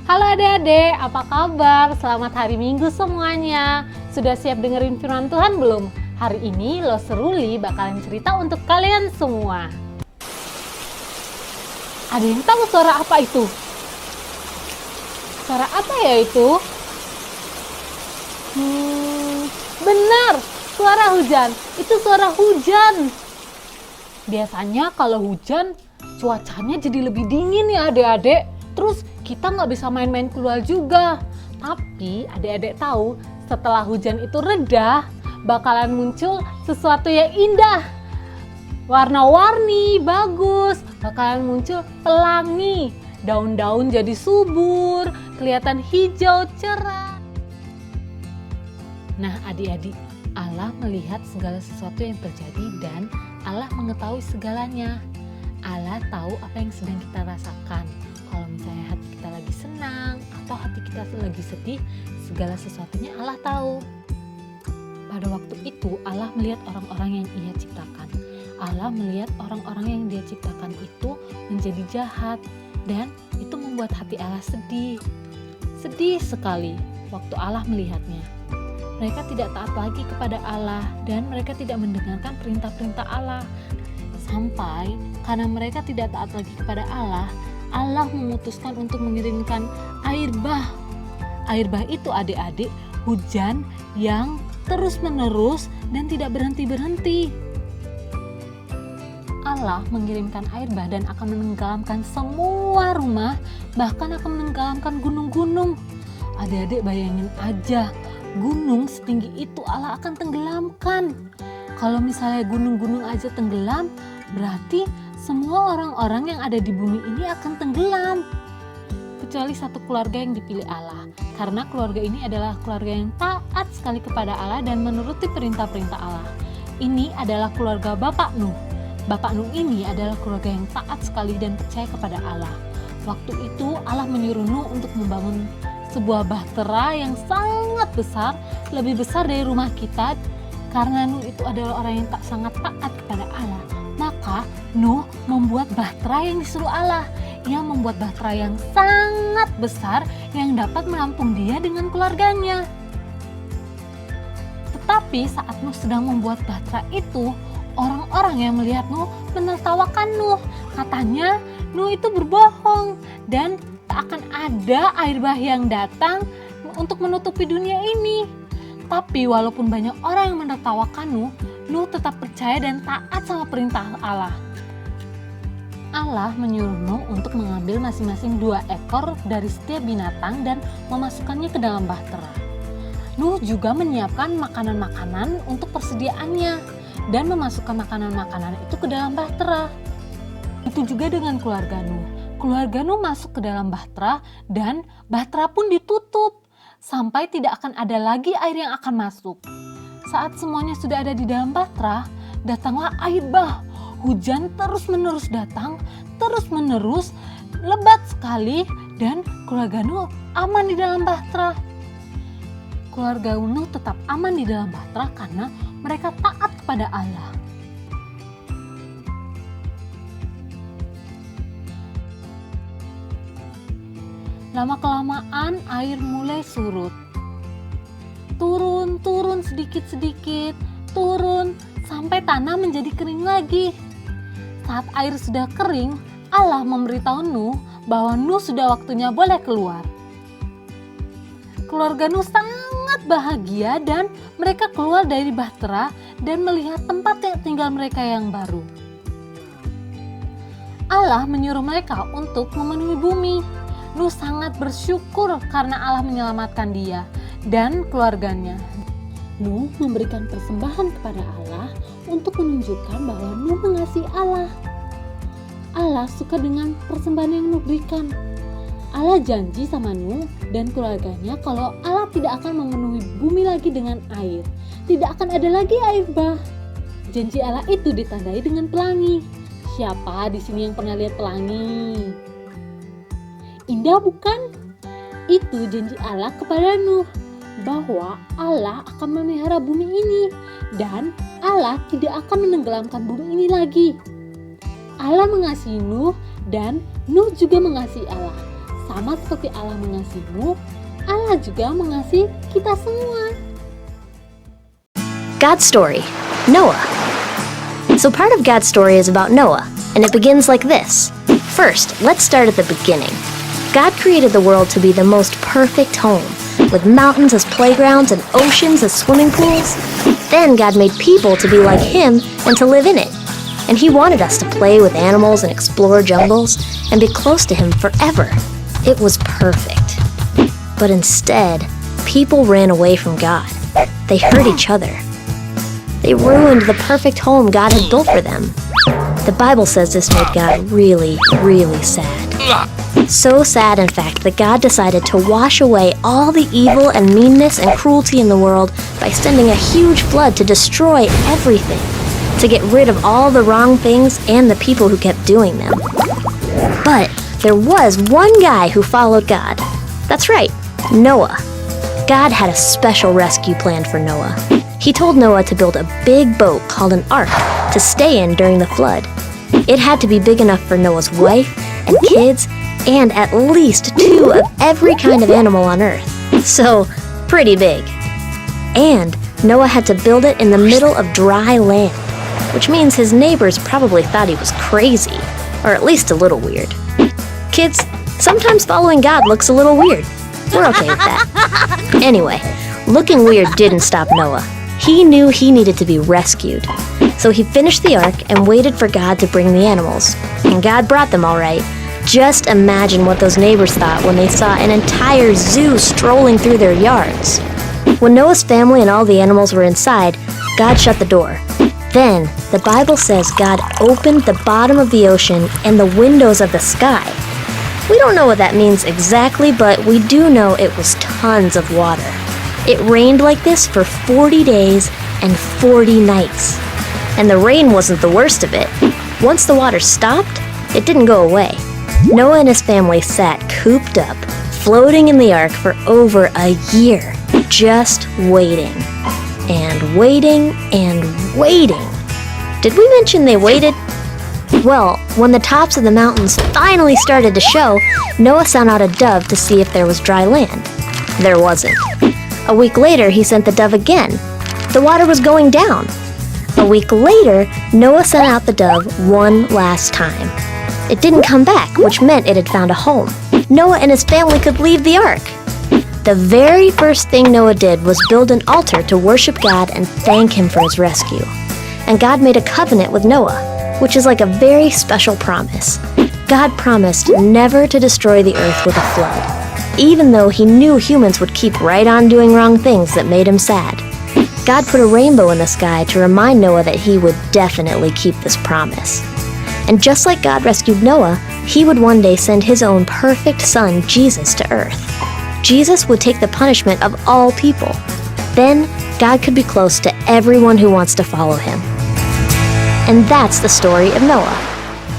Halo adik-adik, apa kabar? Selamat hari Minggu semuanya. Sudah siap dengerin firman Tuhan belum? Hari ini Lo Seruli bakalan cerita untuk kalian semua. Ada yang tahu suara apa itu? Suara apa ya itu? Benar, suara hujan. Itu suara hujan. Biasanya kalau hujan, cuacanya jadi lebih dingin ya adik-adik. Terus kita nggak bisa main-main keluar juga. Tapi adik-adik tahu setelah hujan itu reda, bakalan muncul sesuatu yang indah. Warna-warni, bagus. Bakalan muncul pelangi. Daun-daun jadi subur, kelihatan hijau cerah. Nah adik-adik, Allah melihat segala sesuatu yang terjadi dan Allah mengetahui segalanya. Allah tahu apa yang sedang kita rasakan. Kalau misalnya hati kita lagi senang atau hati kita lagi sedih, segala sesuatunya Allah tahu. Pada waktu itu Allah melihat orang-orang yang Ia ciptakan. Allah melihat orang-orang yang Dia ciptakan itu menjadi jahat dan itu membuat hati Allah sedih. Sedih sekali waktu Allah melihatnya. Mereka tidak taat lagi kepada Allah dan mereka tidak mendengarkan perintah-perintah Allah. Sampai karena mereka tidak taat lagi kepada Allah, Allah memutuskan untuk mengirimkan air bah. Air bah itu adik-adik, hujan yang terus-menerus dan tidak berhenti-berhenti. Allah mengirimkan air bah dan akan menenggelamkan semua rumah, bahkan akan menenggelamkan gunung-gunung. Adik-adik bayangin aja, gunung setinggi itu Allah akan tenggelamkan. Kalau misalnya gunung-gunung aja tenggelam, berarti semua orang-orang yang ada di bumi ini akan tenggelam. Kecuali satu keluarga yang dipilih Allah. Karena keluarga ini adalah keluarga yang taat sekali kepada Allah dan menuruti perintah-perintah Allah. Ini adalah keluarga Bapak Nuh. Bapak Nuh ini adalah keluarga yang taat sekali dan percaya kepada Allah. Waktu itu Allah menyuruh Nuh untuk membangun sebuah bahtera yang sangat besar, lebih besar dari rumah kita. Karena Nuh itu adalah orang yang sangat taat kepada Allah, maka Nuh membuat bahtera yang disuruh Allah. Ia membuat bahtera yang sangat besar yang dapat menampung dia dengan keluarganya. Tetapi saat Nuh sedang membuat bahtera itu, orang-orang yang melihat Nuh menertawakan Nuh. Katanya Nuh itu berbohong dan tak akan ada air bah yang datang untuk menutupi dunia ini. Tapi walaupun banyak orang yang menertawakan Nuh, Nuh tetap percaya dan taat sama perintah Allah. Allah menyuruh Nuh untuk mengambil masing-masing 2 ekor dari setiap binatang dan memasukkannya ke dalam bahtera. Nuh juga menyiapkan makanan-makanan untuk persediaannya dan memasukkan makanan-makanan itu ke dalam bahtera. Itu juga dengan keluarga Nuh. Keluarga Nuh masuk ke dalam bahtera dan bahtera pun ditutup sampai tidak akan ada lagi air yang akan masuk. Saat semuanya sudah ada di dalam bahtera, datanglah air bah. Hujan terus-menerus datang, terus-menerus, lebat sekali, dan keluarga Nuh aman di dalam bahtera. Keluarga Nuh tetap aman di dalam bahtera karena mereka taat kepada Allah. Lama-kelamaan air mulai surut. Turun sedikit-sedikit, turun sampai tanah menjadi kering lagi. Saat air sudah kering, Allah memberitahu Nuh bahwa Nuh sudah waktunya boleh keluar. Keluarga Nuh sangat bahagia dan mereka keluar dari bahtera dan melihat tempat tinggal mereka yang baru. Allah menyuruh mereka untuk memenuhi bumi. Nuh sangat bersyukur karena Allah menyelamatkan dia dan keluarganya. Nuh memberikan persembahan kepada Allah untuk menunjukkan bahwa Nuh mengasihi Allah. Allah suka dengan persembahan yang Nuh berikan. Allah janji sama Nuh dan keluarganya kalau Allah tidak akan memenuhi bumi lagi dengan air. Tidak akan ada lagi air bah. Janji Allah itu ditandai dengan pelangi. Siapa di sini yang pernah lihat pelangi? Indah bukan? Itu janji Allah kepada Nuh bahwa Allah akan memelihara bumi ini dan Allah tidak akan menenggelamkan bumi ini lagi. Allah mengasihi Nuh dan Nuh juga mengasihi Allah. sama seperti Allah mengasihimu, Allah juga mengasihi kita semua. God's story, Noah. So part of God's story is about Noah, and it begins like this. First, let's start at the beginning. God created the world to be the most perfect home, with mountains as playgrounds and oceans as swimming pools. Then God made people to be like Him and to live in it. And He wanted us to play with animals and explore jungles and be close to Him forever. It was perfect. But instead, people ran away from God. They hurt each other. They ruined the perfect home God had built for them. The Bible says this made God really, really sad. So sad, in fact, that God decided to wash away all the evil and meanness and cruelty in the world by sending a huge flood to destroy everything, to get rid of all the wrong things and the people who kept doing them. But there was one guy who followed God. That's right, Noah. God had a special rescue plan for Noah. He told Noah to build a big boat called an ark to stay in during the flood. It had to be big enough for Noah's wife and kids and at least 2 of every kind of animal on earth. So, pretty big. And Noah had to build it in the middle of dry land, which means his neighbors probably thought he was crazy, or at least a little weird. Kids, sometimes following God looks a little weird. We're okay with that. Anyway, looking weird didn't stop Noah. He knew he needed to be rescued. So he finished the ark and waited for God to bring the animals. And God brought them all right. Just imagine what those neighbors thought when they saw an entire zoo strolling through their yards. When Noah's family and all the animals were inside, God shut the door. Then, the Bible says God opened the bottom of the ocean and the windows of the sky. We don't know what that means exactly, but we do know it was tons of water. It rained like this for 40 days and 40 nights. And the rain wasn't the worst of it. Once the water stopped, it didn't go away. Noah and his family sat cooped up, floating in the ark for over a year, just waiting. And waiting and waiting. Did we mention they waited? Well, when the tops of the mountains finally started to show, Noah sent out a dove to see if there was dry land. There wasn't. A week later, he sent the dove again. The water was going down. A week later, Noah sent out the dove one last time. It didn't come back, which meant it had found a home. Noah and his family could leave the ark. The very first thing Noah did was build an altar to worship God and thank Him for His rescue. And God made a covenant with Noah, which is like a very special promise. God promised never to destroy the earth with a flood, even though He knew humans would keep right on doing wrong things that made Him sad. God put a rainbow in the sky to remind Noah that he would definitely keep this promise. And just like God rescued Noah, He would one day send His own perfect Son, Jesus, to earth. Jesus would take the punishment of all people. Then, God could be close to everyone who wants to follow Him. And that's the story of Noah.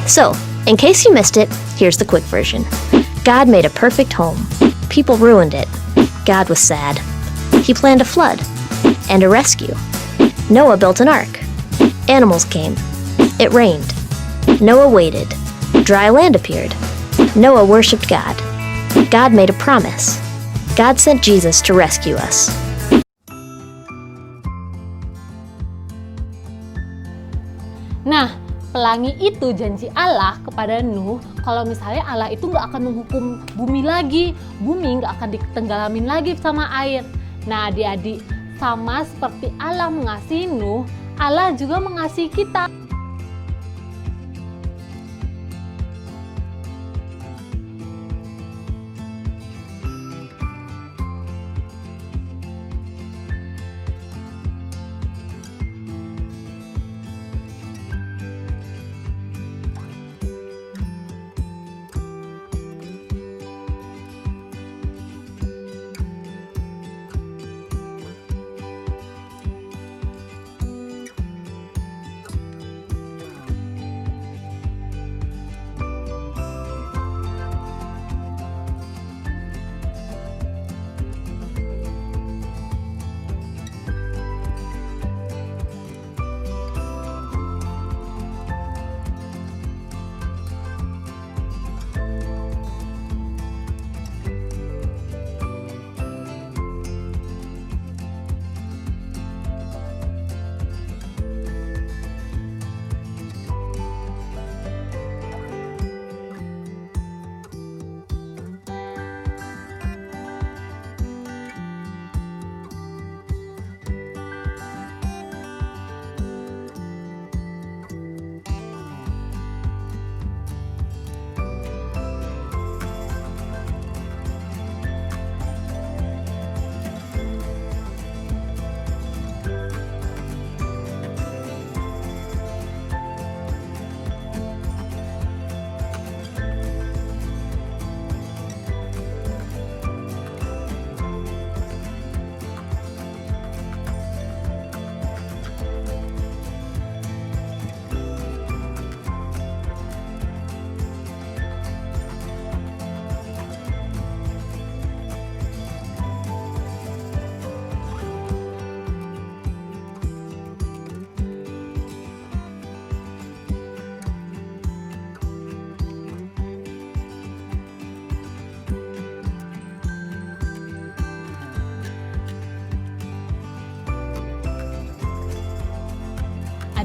So, in case you missed it, here's the quick version. God made a perfect home. People ruined it. God was sad. He planned a flood and a rescue. Noah built an ark. Animals came. It rained. Noah waited. Dry land appeared. Noah worshipped God. God made a promise. God sent Jesus to rescue us. Nah, pelangi itu janji Allah kepada Nuh kalau misalnya Allah itu nggak akan menghukum bumi lagi. Bumi nggak akan ditenggalamin lagi sama air. Nah adik-adik, sama seperti Allah mengasihi Nuh, Allah juga mengasihi kita.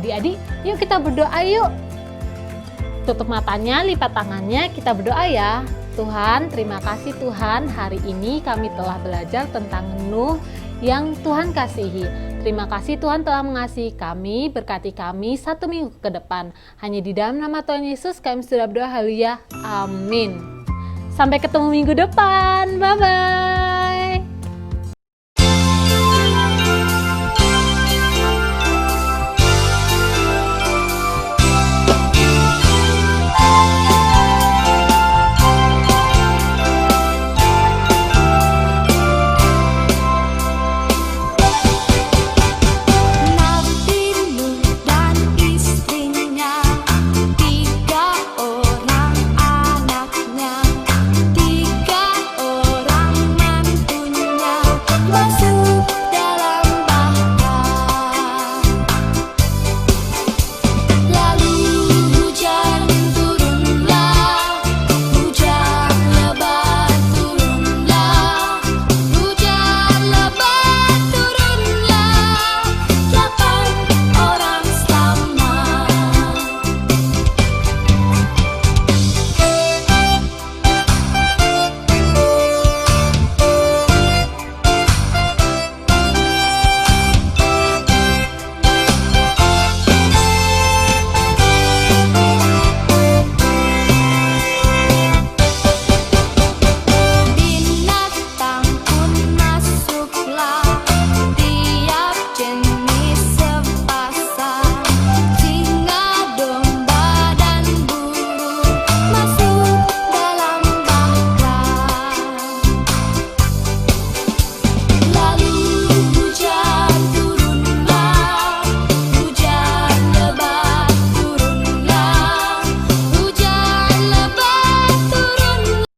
Adik-adik, yuk kita berdoa yuk. Tutup matanya, lipat tangannya, kita berdoa ya. Tuhan, terima kasih Tuhan, hari ini kami telah belajar tentang Nuh yang Tuhan kasihi. Terima kasih Tuhan telah mengasihi kami, berkati kami 1 minggu ke depan. Hanya di dalam nama Tuhan Yesus kami sudah berdoa, haleluya, amin. Sampai ketemu minggu depan, bye-bye.